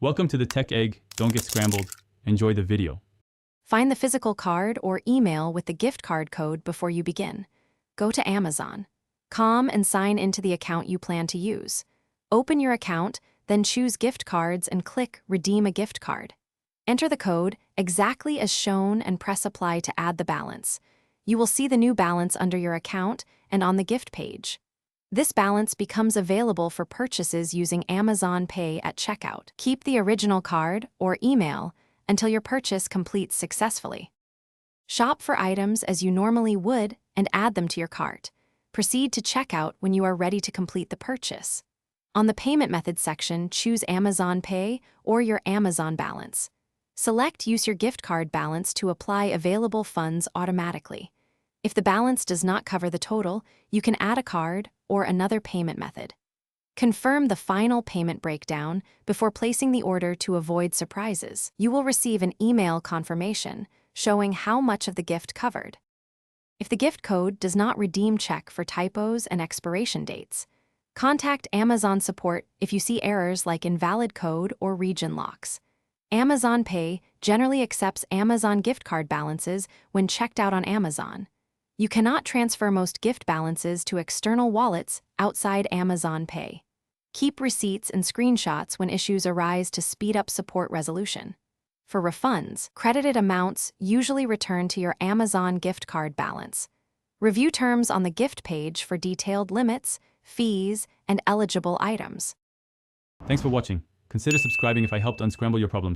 Welcome to the Tech Egg. Don't get scrambled. Enjoy the video. Find the physical card or email with the gift card code before you begin. Go to Amazon.com and sign into the account you plan to use. Open your account, then choose Gift Cards and click Redeem a Gift Card. Enter the code exactly as shown and press Apply to add the balance. You will see the new balance under your account and on the gift page. This balance becomes available for purchases using Amazon Pay at checkout. Keep the original card or email until your purchase completes successfully. Shop for items as you normally would and add them to your cart. Proceed to checkout when you are ready to complete the purchase. On the Payment Methods section, choose Amazon Pay or your Amazon balance. Select Use your gift card balance to apply available funds automatically. If the balance does not cover the total, you can add a card or another payment method. Confirm the final payment breakdown before placing the order to avoid surprises. You will receive an email confirmation showing how much of the gift covered. If the gift code does not redeem, check for typos and expiration dates. Contact Amazon support if you see errors like invalid code or region locks. Amazon Pay generally accepts Amazon gift card balances when checked out on Amazon. You cannot transfer most gift balances to external wallets outside Amazon Pay. Keep receipts and screenshots when issues arise to speed up support resolution. For refunds, credited amounts usually return to your Amazon gift card balance. Review terms on the gift page for detailed limits, fees, and eligible items. Thanks for watching. Consider subscribing if I helped unscramble your problems.